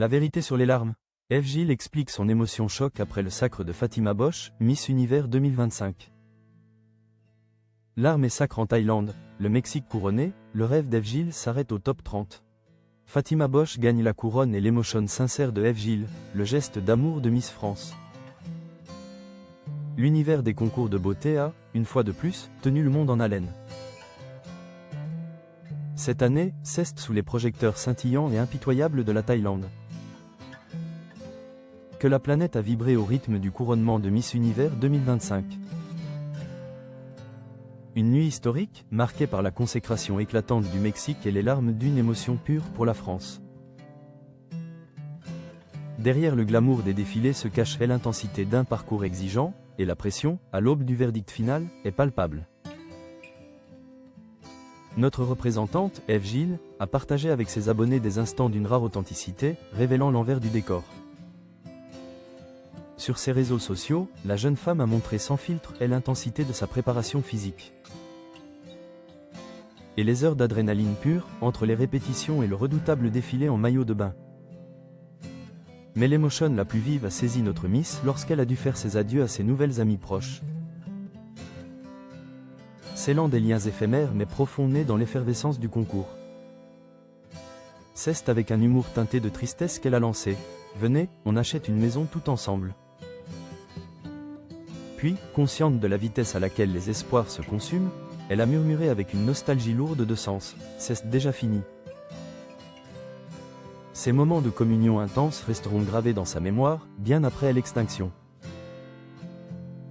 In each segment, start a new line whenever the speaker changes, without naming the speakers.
La vérité sur les larmes. Eve Gilles explique son émotion choc après le sacre de Fatima Bosch, Miss Univers 2025. Larmes et sacre en Thaïlande, le Mexique couronné, le rêve d'Eve Gilles s'arrête au top 30. Fatima Bosch gagne la couronne et l'émotion sincère de Eve Gilles, le geste d'amour de Miss France. L'univers des concours de beauté a, une fois de plus, tenu le monde en haleine. Cette année, Ceste sous les projecteurs scintillants et impitoyables de la Thaïlande. Que la planète a vibré au rythme du couronnement de Miss Univers 2025. Une nuit historique, marquée par la consécration éclatante du Mexique et les larmes d'une émotion pure pour la France. Derrière le glamour des défilés se cacherait l'intensité d'un parcours exigeant, et la pression, à l'aube du verdict final, est palpable. Notre représentante, Eve Gilles, a partagé avec ses abonnés des instants d'une rare authenticité, révélant l'envers du décor. Sur ses réseaux sociaux, la jeune femme a montré sans filtre l'intensité de sa préparation physique. Et les heures d'adrénaline pure, entre les répétitions et le redoutable défilé en maillot de bain. Mais l'émotion la plus vive a saisi notre Miss lorsqu'elle a dû faire ses adieux à ses nouvelles amies proches. Scellant des liens éphémères mais profonds nés dans l'effervescence du concours. C'est avec un humour teinté de tristesse qu'elle a lancé « Venez, on achète une maison tout ensemble ». Puis, consciente de la vitesse à laquelle les espoirs se consument, elle a murmuré avec une nostalgie lourde de sens « C'est déjà fini ». Ces moments de communion intense resteront gravés dans sa mémoire, bien après l'extinction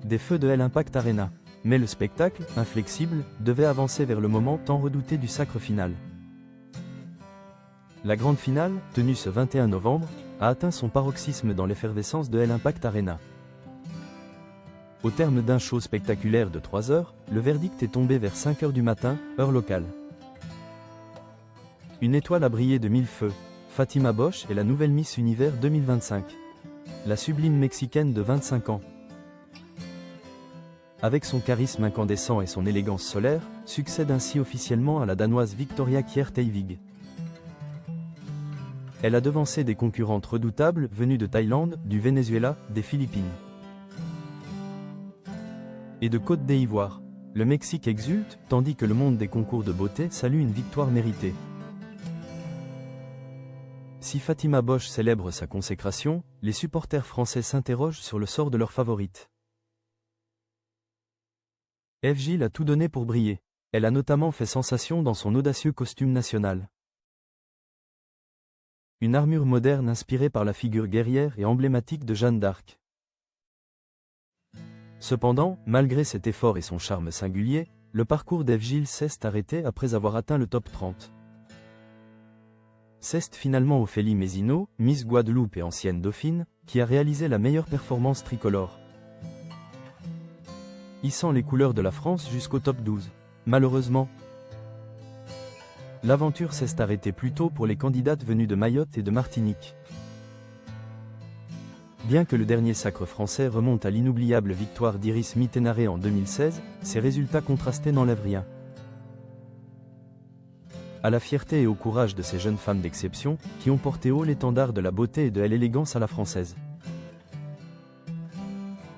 des feux de l'Impact Arena. Mais le spectacle, inflexible, devait avancer vers le moment tant redouté du sacre final. La grande finale, tenue ce 21 novembre, a atteint son paroxysme dans l'effervescence de l'Impact Arena. Au terme d'un show spectaculaire de 3 heures, le verdict est tombé vers 5 heures du matin, heure locale. Une étoile a brillé de 1000 feux. Fatima Bosch est la nouvelle Miss Univers 2025. La sublime mexicaine de 25 ans. Avec son charisme incandescent et son élégance solaire, succède ainsi officiellement à la danoise Victoria Kjær-Teivig. Elle a devancé des concurrentes redoutables venues de Thaïlande, du Venezuela, des Philippines et de Côte d'Ivoire. Le Mexique exulte, tandis que le monde des concours de beauté salue une victoire méritée. Si Fatima Bosch célèbre sa consécration, les supporters français s'interrogent sur le sort de leur favorite. Eve Gilles a tout donné pour briller. Elle a notamment fait sensation dans son audacieux costume national. Une armure moderne inspirée par la figure guerrière et emblématique de Jeanne d'Arc. Cependant, malgré cet effort et son charme singulier, le parcours d'Eve Gilles s'est arrêté après avoir atteint le top 30. C'est finalement Ophélie Mézineau, Miss Guadeloupe et ancienne dauphine, qui a réalisé la meilleure performance tricolore, hissant les couleurs de la France jusqu'au top 12. Malheureusement, l'aventure s'est arrêtée plus tôt pour les candidates venues de Mayotte et de Martinique. Bien que le dernier sacre français remonte à l'inoubliable victoire d'Iris Mittenare en 2016, ses résultats contrastés n'enlèvent rien à la fierté et au courage de ces jeunes femmes d'exception, qui ont porté haut l'étendard de la beauté et de l'élégance à la française.